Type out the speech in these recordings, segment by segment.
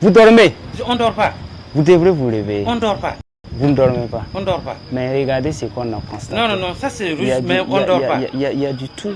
Vous dormez? On dort pas. Vous devrez vous réveiller. On dort pas. Vous ne dormez pas? On dort pas. Mais regardez ce qu'on a constaté. Non, ça c'est russe, mais on dort pas. Il y a du tout.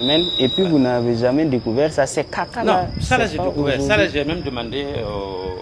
Et puis vous n'avez jamais découvert ça, c'est caca là. Non, ça là j'ai découvert. Ça là j'ai même demandé au...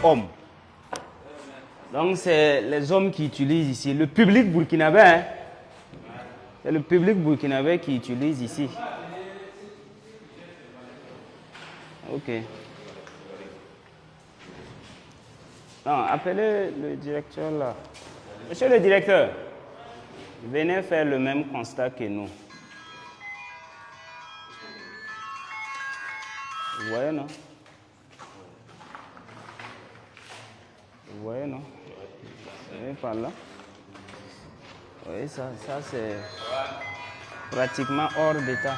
Hommes. Donc c'est les hommes qui utilisent ici. Le public burkinabé, hein? C'est le public burkinabé qui utilise ici. Ok. Non, appelez le directeur là. Monsieur le directeur, venez faire le même constat que nous. Vous voyez, non? Vous voyez, non? Vous voyez par là? Vous voyez, ça c'est pratiquement hors d'état.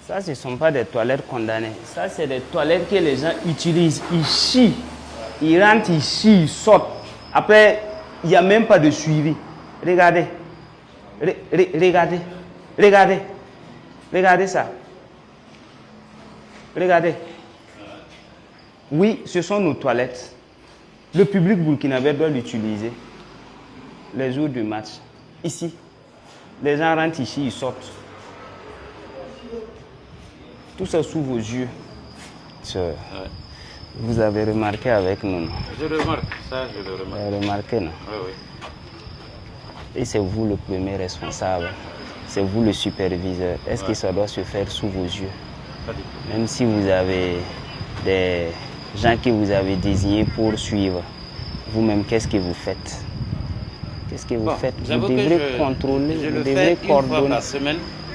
Ça, ce ne sont pas des toilettes condamnées. Ça, c'est des toilettes que les gens utilisent. Ils chient. Ils rentrent, ils chient, ils sortent. Après, il n'y a même pas de suivi. Regardez. Regardez. Regardez. Regardez ça. Regardez. Oui, ce sont nos toilettes. Le public burkinabé doit l'utiliser les jours du match. Ici. Les gens rentrent, ils chient, ils sortent. Tout ça sous vos yeux. Vous avez remarqué avec nous. Je le remarque, ça je le remarque. Vous avez remarqué, non? Oui. Et c'est vous le premier responsable. C'est vous le superviseur. Est-ce que ça doit se faire sous vos yeux? Pas du tout. Même si vous avez des gens que vous avez désignés pour suivre, vous-même, qu'est-ce que vous faites? Qu'est-ce que vous faites? Vous devrez contrôler, vous devrez coordonner.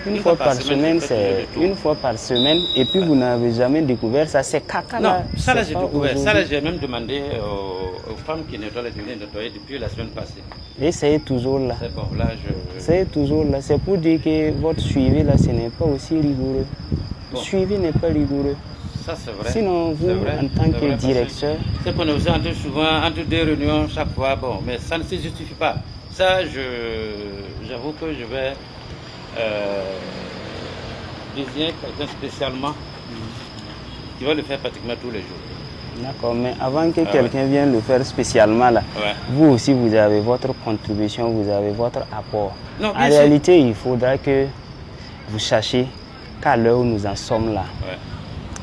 Une fois par semaine, c'est une fois par semaine, et puis vous n'avez jamais découvert ça, c'est caca là. Non, ça là j'ai découvert, ça là j'ai même demandé aux femmes qui nettoient les unités nettoyer depuis la semaine passée. Et c'est toujours là. C'est bon, là C'est toujours là, c'est pour dire que votre suivi là, ce n'est pas aussi rigoureux. Le suivi n'est pas rigoureux. Ça c'est vrai. Sinon, vous, en tant que directeur... C'est qu'on est aussi souvent entre deux réunions chaque fois, bon, mais ça ne se justifie pas. Ça, j'avoue que je vais... désigner quelqu'un spécialement qui va le faire pratiquement tous les jours. D'accord, mais avant que quelqu'un vienne le faire spécialement là, vous aussi vous avez votre contribution, vous avez votre apport. Non, en réalité, il faudra que vous sachiez qu'à l'heure où nous en sommes là,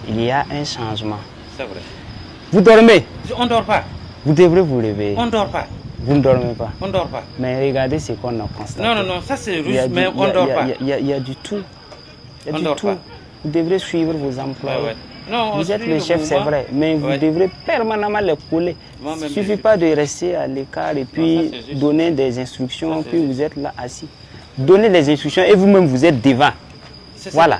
il y a un changement. C'est vrai. Vous dormez? On ne dort pas. Vous devrez vous réveiller. On ne dort pas. Vous ne dormez pas? On ne dort pas. Mais regardez ce qu'on a constaté. Non, ça c'est russe, mais on ne dort pas. Il y a du tout. Il y a du tout. Vous devrez suivre vos emplois. Non, vous êtes le chef, c'est vrai, mais vous devrez permanemment les coller. Il ne suffit pas de rester à l'écart et puis donner des instructions, puis vous êtes là assis. Donnez les instructions et vous-même vous êtes devant. Voilà.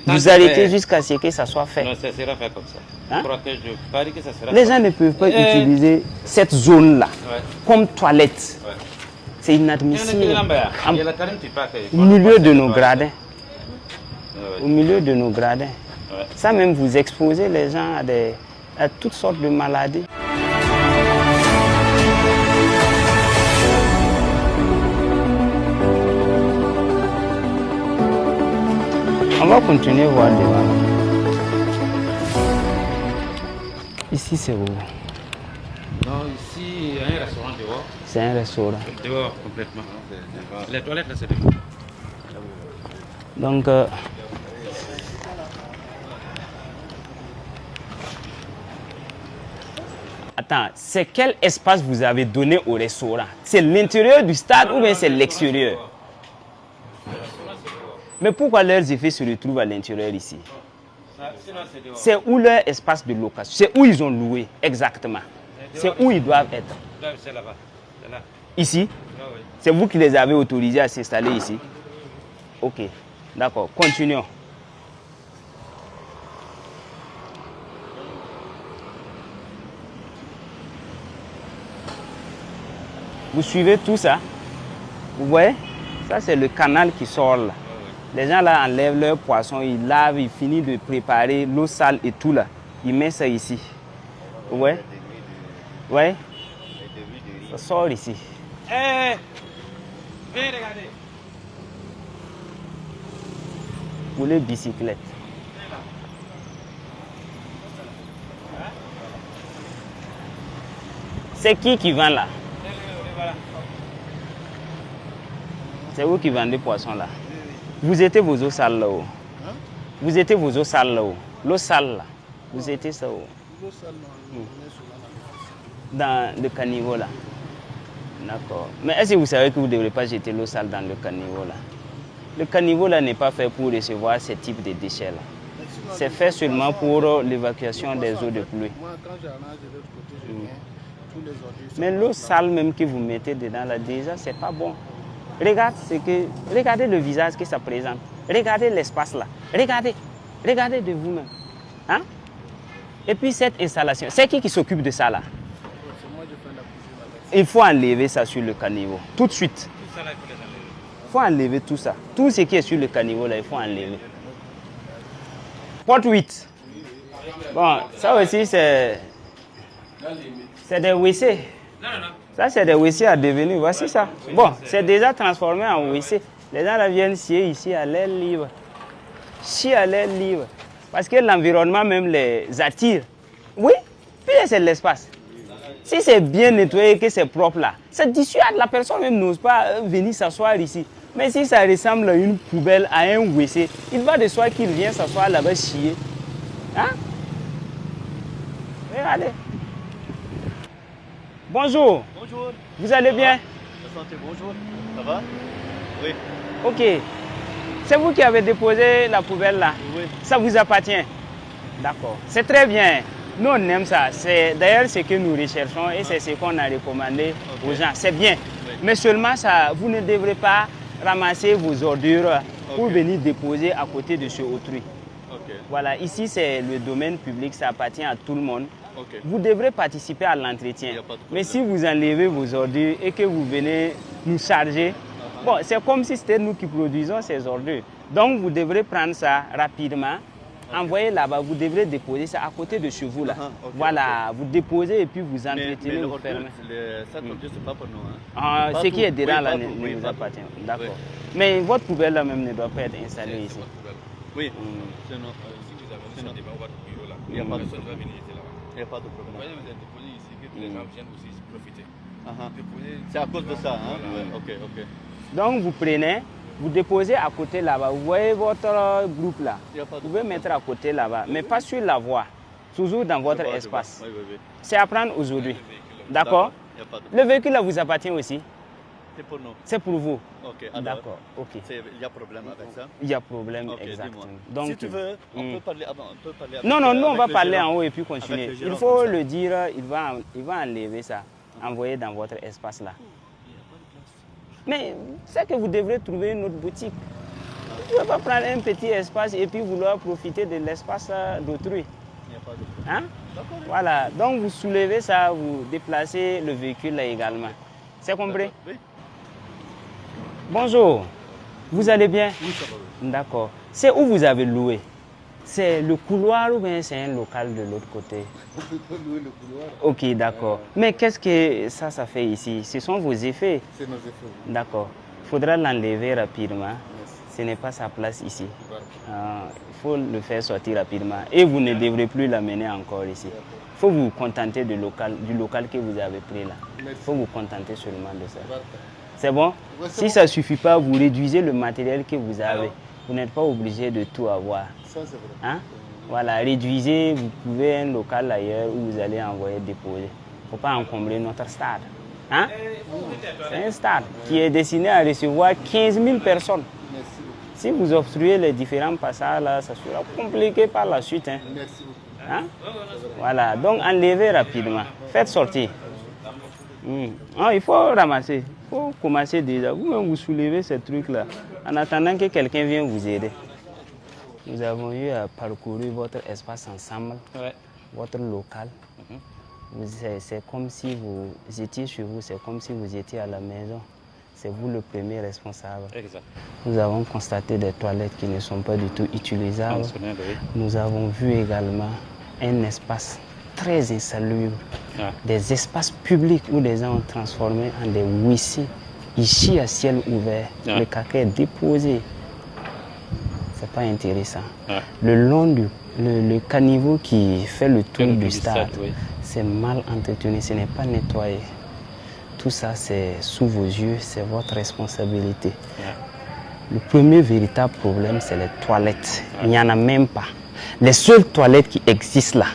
Vous arrêtez jusqu'à ce que ça soit fait. Non, ça sera fait comme ça. Hein? Je parie que ça sera les gens ne peuvent pas utiliser cette zone-là comme toilette. C'est inadmissible. Au milieu de nos gradins. Au milieu de nos gradins. Ça même, vous exposez les gens à toutes sortes de maladies. On va continuer à voir devant. Ici, c'est où? Non, ici, il y a un restaurant dehors. C'est un restaurant. Dehors, complètement. Les toilettes, là, c'est dehors. Donc, attends, c'est quel espace vous avez donné au restaurant? C'est l'intérieur du stade ou bien c'est l'extérieur? Mais pourquoi leurs effets se retrouvent à l'intérieur ici? C'est où leur espace de location? C'est où ils ont loué exactement? C'est où ils doivent être? C'est là-bas. C'est là. Ici? Ah, oui. C'est vous qui les avez autorisés à s'installer ici? Ok, d'accord. Continuons. Vous suivez tout ça? Vous voyez? Ça, c'est le canal qui sort là. Les gens là enlèvent leurs poissons, ils lavent, ils finissent de préparer l'eau sale et tout là. Ils mettent ça ici. Vous voyez? Ouais. Ça sort ici. Hé! Viens regarder. Pour les bicyclettes. C'est qui vend là? C'est vous qui vendez poissons là? Vous étiez vos eaux sales là-haut? Vous étiez vos eaux sales là-haut? L'eau sale là? Vous étiez ça où? L'eau sale, non. Dans le caniveau là? D'accord. Mais est-ce que vous savez que vous ne devrez pas jeter l'eau sale dans le caniveau là? Le caniveau là n'est pas fait pour recevoir ce type de déchets là. C'est fait seulement pour l'évacuation des eaux de pluie. Moi, quand j'arrange de l'autre côté, je viens, tous les ordures. Mais l'eau sale même que vous mettez dedans là, déjà, c'est pas bon. Regardez le visage que ça présente. Regardez l'espace là. Regardez de vous-même. Hein? Et puis cette installation, c'est qui s'occupe de ça là? C'est moi qui fais la cuisine avec ça. Il faut enlever ça sur le caniveau. Tout de suite. Tout ça là, il faut les enlever. Il faut enlever tout ça. Tout ce qui est sur le caniveau là, il faut enlever. Porte 8. Bon, ça aussi c'est des WC. Non. Ça, c'est des WC à devenir. Voici ça. Bon, c'est déjà transformé en WC. Les gens là viennent scier ici à l'air libre. Chier à l'air libre. Parce que l'environnement même les attire. Oui, puis c'est l'espace. Si c'est bien nettoyé, que c'est propre là, ça dissuade. La personne même n'ose pas venir s'asseoir ici. Mais si ça ressemble à une poubelle, à un WC, il va de soi qu'il vient s'asseoir là-bas chier. Hein? Regardez. Bonjour. Bonjour. Vous allez bien? Santé, bonjour. Ça va? Oui. Ok. C'est vous qui avez déposé la poubelle là? Oui. Ça vous appartient? D'accord. C'est très bien. Nous, on aime ça. C'est d'ailleurs ce que nous recherchons et c'est ce qu'on a recommandé aux gens. C'est bien. Oui. Mais seulement ça, vous ne devrez pas ramasser vos ordures pour venir déposer à côté de chez autrui. Ok. Voilà, ici c'est le domaine public, ça appartient à tout le monde. Ok. Vous devrez participer à l'entretien. Mais si vous enlevez vos ordures et que vous venez nous charger, bon, c'est comme si c'était nous qui produisons ces ordures. Donc vous devrez prendre ça rapidement, envoyer là-bas, vous devrez déposer ça à côté de chez vous là. Ok, voilà, vous déposez et puis vous entretenez, mais vous fermez. ça c'est pas pour nous. Hein. Ah, Pas ce tout. qui est dedans Oui, là pas ne tout. Oui, nous pas appartient. tout. D'accord. Oui. Mais votre poubelle là même ne doit pas être installée ici. Oui. Hmm. C'est non. Si vous avez C'est un non. débat au bureau là, Il y a pas de personne ne va venir jeter là-bas. Il n'y a pas de Vous problème. voyez, vous êtes déposé ici, que les gens viennent aussi profiter. Déposer- C'est à cause de ça, hein? Voilà. Ouais, ok. Donc vous prenez, vous déposez à côté là-bas. Vous voyez votre groupe là. Il y a pas de Vous pouvez mettre à côté là-bas, mais pas sur la voie. Toujours dans votre Je vois. espace. Oui. C'est à prendre aujourd'hui. D'accord? Il n'y a pas de Le véhicule là vous appartient aussi. C'est pour nous. C'est pour vous. Ok. Alors, D'accord. Ok. il y a problème avec ça? Il y a problème, Ok, exactement. dis-moi. Si tu veux, on peut parler avant. Non, nous on va avec le parler gérant. en haut et puis Avec continuer. le Il gérant, faut comme ça. le dire, il va enlever ça, envoyer dans votre espace là. Mais c'est que vous devrez trouver une autre boutique. Vous ne pouvez pas prendre un petit espace et puis vouloir profiter de l'espace d'autrui. Il n'y a pas de problème. Hein? D'accord. Voilà, donc vous soulevez ça, vous déplacez le véhicule là également. C'est compris? Oui. Bonjour. Vous allez bien? Oui, ça va. D'accord. C'est où vous avez loué? C'est le couloir ou bien c'est un local de l'autre côté? On peut pas louer le couloir. Ok, d'accord. Mais qu'est-ce que ça fait ici? Ce sont vos effets? C'est nos effets. D'accord. Il faudra l'enlever rapidement. Merci. Ce n'est pas sa place ici. Voilà. Il faut le faire sortir rapidement. Et vous ne devrez plus l'amener encore ici. Il faut vous contenter du local que vous avez pris là. Il faut vous contenter seulement de ça. Voilà. C'est bon? Ouais, c'est Si bon. ça ne suffit pas, vous réduisez le matériel que vous avez. Vous n'êtes pas obligé de tout avoir. Ça, c'est vrai. Hein? Voilà, réduisez, vous pouvez un local ailleurs où vous allez envoyer déposer. Il ne faut pas encombrer notre stade. Hein? C'est un stade qui est destiné à recevoir 15 000 personnes. Merci beaucoup. Si vous obstruez les différents passages, là, ça sera compliqué par la suite. Hein? Merci beaucoup. Hein? Voilà, donc enlevez rapidement. Faites sortir. Ah, il faut ramasser. Il faut commencer déjà. Vous-même, vous soulevez ces trucs-là en attendant que quelqu'un vienne vous aider. Nous avons eu à parcourir votre espace ensemble, votre local. C'est comme si vous étiez chez vous, c'est comme si vous étiez à la maison. C'est vous le premier responsable. Exact. Nous avons constaté des toilettes qui ne sont pas du tout utilisables. Oui. Nous avons vu également un espace très insalubre. Des espaces publics où les gens ont transformé en des WC, ici à ciel ouvert. Le caca est déposé. C'est pas intéressant. Le long du le caniveau qui fait le tour du stade, c'est mal entretenu, ce n'est pas nettoyé. Tout ça, c'est sous vos yeux, c'est votre responsabilité. Le premier véritable problème, c'est les toilettes. Il n'y en a même pas. Les seules toilettes qui existent là,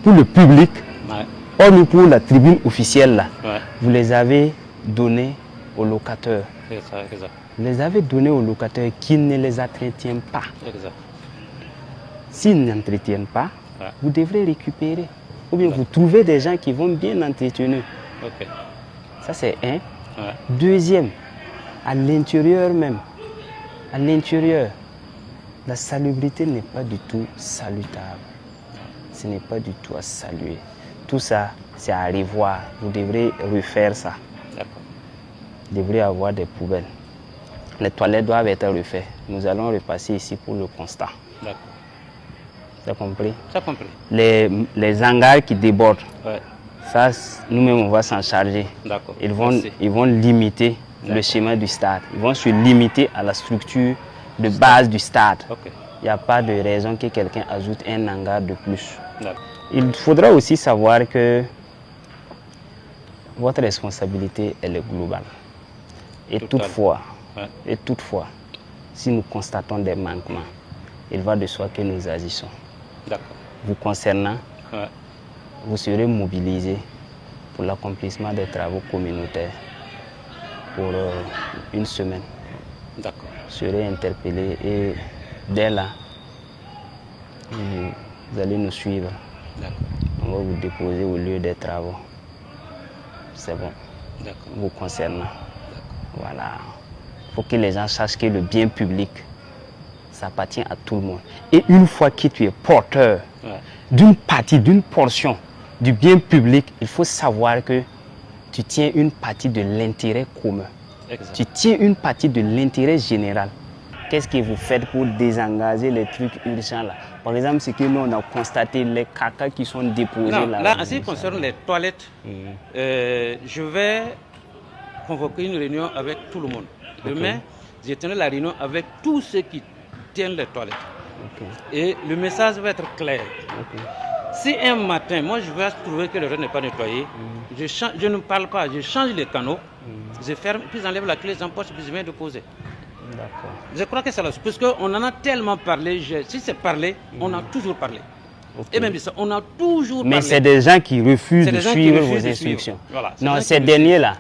pour le public, ou pour la tribune officielle là, vous les avez données aux locataires. Vous les avez donnés aux locataires qui ne les entretiennent pas. S'ils n'entretiennent pas, vous devrez récupérer. Ou bien vous trouvez des gens qui vont bien entretenir. Ça c'est un. Deuxième, à l'intérieur même, à l'intérieur, la salubrité n'est pas du tout salutable. Ce n'est pas du tout à saluer. Tout ça, c'est à revoir. Vous devrez refaire ça. Vous devrez avoir des poubelles. Les toilettes doivent être refaites. Nous allons repasser ici pour le constat. Tu as compris? Ça compris. Les hangars qui débordent, ça, nous-mêmes, on va s'en charger. Ils vont limiter le schéma du stade. Ils vont se limiter à la structure de base du stade. Il n'y a pas de raison que quelqu'un ajoute un hangar de plus. Il faudra aussi savoir que votre responsabilité, elle est globale. Et toutefois, si nous constatons des manquements, il va de soi que nous agissons. Vous concernant, vous serez mobilisés pour l'accomplissement des travaux communautaires pour une semaine. Vous serez interpellés et dès là, vous allez nous suivre. On va vous déposer au lieu des travaux. C'est bon. Vous concernant. Voilà. Il faut que les gens sachent que le bien public, ça appartient à tout le monde. Et une fois que tu es porteur d'une partie, d'une portion du bien public, il faut savoir que tu tiens une partie de l'intérêt commun. Tu tiens une partie de l'intérêt général. Qu'est-ce que vous faites pour désengager les trucs urgents là? Par exemple, ce que nous on a constaté, les caca qui sont déposés là. Là, en ce qui concerne les toilettes, je vais convoquer une réunion avec tout le monde. Demain, je tiendrai la réunion avec tous ceux qui tiennent les toilettes. Et le message va être clair. Si un matin, moi je vais trouver que le reste n'est pas nettoyé, je ne parle pas, je change les canaux, je ferme, puis j'enlève la clé, j'empoche, puis je viens de poser. Je crois que c'est là, parce qu'on en a tellement parlé, si c'est parlé, on a toujours parlé. Et même ça, on a toujours parlé. Mais c'est des gens qui refusent de suivre vos instructions. Non, ces derniers-là,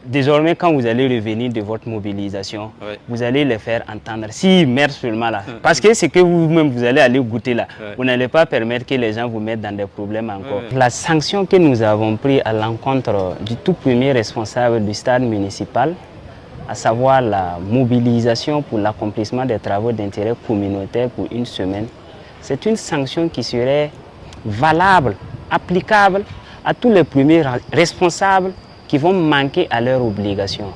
désormais, quand vous allez revenir de votre mobilisation, vous allez les faire entendre. S'ils merdent seulement là, parce que c'est que vous-même, vous allez aller goûter là. Vous n'allez pas permettre que les gens vous mettent dans des problèmes encore. La sanction que nous avons prise à l'encontre du tout premier responsable du stade municipal, à savoir la mobilisation pour l'accomplissement des travaux d'intérêt communautaire pour une semaine, c'est une sanction qui serait valable, applicable à tous les premiers responsables qui vont manquer à leurs obligations.